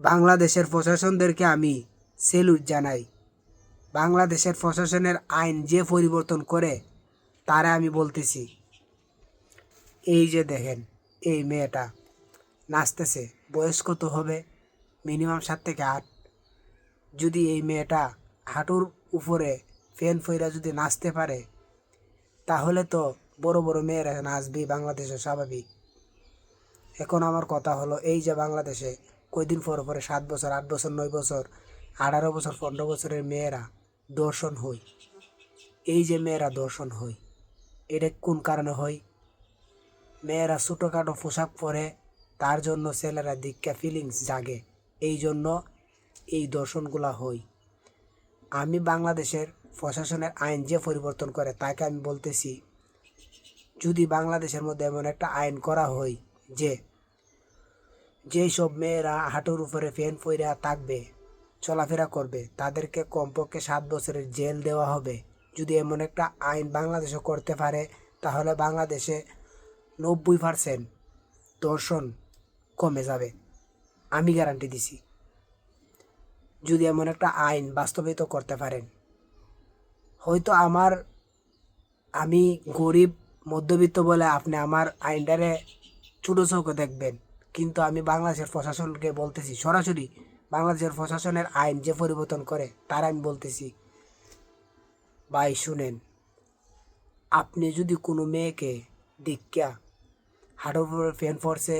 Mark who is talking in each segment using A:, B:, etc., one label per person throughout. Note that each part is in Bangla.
A: বাংলাদেশের প্রশাসনদেরকে আমি সেলুট জানাই। বাংলাদেশের প্রশাসনের আইন যে পরিবর্তন করে তারা আমি বলতেছি, এই যে দেখেন এই মেয়েটা নাচতেছে, বয়স কত হবে? মিনিমাম 7 থেকে 8। যদি এই মেয়েটা হাঁটুর উপরে ফ্যান ফইরা যদি নাচতে পারে, তাহলে তো বড় বড় মেয়েরা নাচবেই, বাংলাদেশে স্বাভাবিক। এখন আমার কথা হলো, এই যে বাংলাদেশে কয়দিন পর পরে 7 বছর, 8 বছর, 9 বছর, 18 বছর, 15 বছরের মেয়েরা দর্শন হই। এই যে মেয়েরা দর্শন হই, এটা কোন কারণে হয়? মেয়েরা ছোটোখাটো পোশাক পরে, তার জন্য ছেলেরা দীক্ষা ফিলিংস জাগে, এই জন্য এই দর্শনগুলা হয়। আমি বাংলাদেশের প্রশাসনের আইন যে পরিবর্তন করে তাকে আমি বলতেছি, যদি বাংলাদেশের মধ্যে এমন একটা আইন করা হয় যে যেই সব মেয়েরা হাঁটুর উপরে ফ্যান পইরা থাকবে, চলাফেরা করবে, তাদেরকে কমপক্ষে 7 বছরের জেল দেওয়া হবে। যদি এমন একটা আইন বাংলাদেশে করতে পারে, তাহলে বাংলাদেশে 90% ধর্ষণ কমে যাবে। আমি গ্যারান্টি দিছি। যদি এমন একটা আইন বাস্তবায়িত করতে পারেন, হয়তো আমি গরিব মধ্যবিত্ত বলে আপনি আমার আইনটারে ছোটো চোখে দেখবেন, কিন্তু আমি বাংলাদেশের প্রশাসনকে বলতেছি, সরাসরি বাংলাদেশের প্রশাসনের আইন যে পরিবর্তন করে তার আমি বলতেছি, ভাই শুনেন, আপনি যদি কোনো মেয়েকে দীক্ষা হাঁটুর উপরে ফ্যান পড়ছে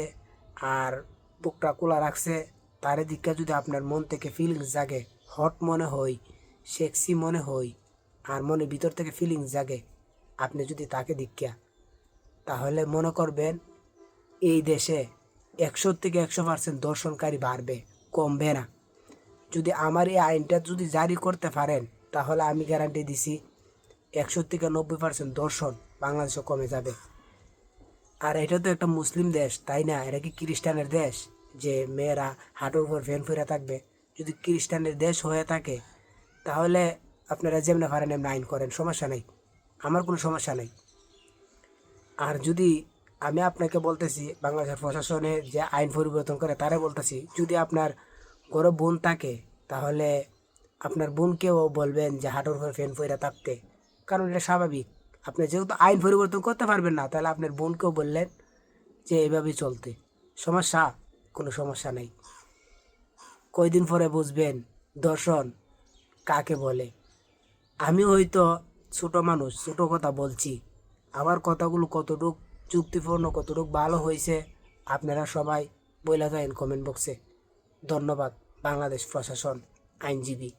A: আর বুকটা খোলা রাখছে, তারে দীক্ষা যদি আপনার মন থেকে ফিলিংস জাগে, হট মনে হয়, সেক্সি মনে হয়, আর মনে ভিতর থেকে ফিলিংস জাগে, আপনি যদি তাকে দীক্ষা, তাহলে মনে করবেন এই দেশে 100 থেকে 100% দর্শনকারী বাড়বে, কমবে না। যদি আমার এই আইনটা যদি জারি করতে পারেন, তাহলে আমি গ্যারান্টি দিছি 100 থেকে 90% দর্শন বাংলাদেশে কমে যাবে। আর এটা তো একটা মুসলিম দেশ, তাই না? এটা কি খ্রিস্টানের দেশ যে মেয়েরা হাঁটুর উপর ফ্যান ফিরে থাকবে? যদি খ্রিস্টানের দেশ হয়ে থাকে, তাহলে আপনারা যেমনি পারেন এমনি আইন করেন, সমস্যা নেই, আমার কোনো সমস্যা নেই। আর যদি আমি আপনাকে বলতেছি, বাংলাদেশের প্রশাসনে যে আইন পরিবর্তন করে তারা বলতেছি, যদি আপনার ঘরে বোন থাকে, তাহলে আপনার বোনকেও বলবেন যে হাঁটুর উপর ফ্যান ফইরা থাকতে, কারণ এটা স্বাভাবিক। আপনি যেহেতু আইন পরিবর্তন করতে পারবেন না, তাহলে আপনার বোনকেও বললেন যে এভাবেই চলতে। সমস্যা? কোনো সমস্যা নেই। কয়দিন পরে বুঝবেন দর্শন কাকে বলে। আমি হয়তো ছোটো মানুষ, ছোটো কথা বলছি, আমার কথাগুলো কতটুক যুক্তিপূর্ণ, কতটুক ভালো হয়েছে আপনারা সবাই বইলা যান কমেন্ট বক্সে। ধন্যবাদ বাংলাদেশ প্রশাসন, আইনজীবী।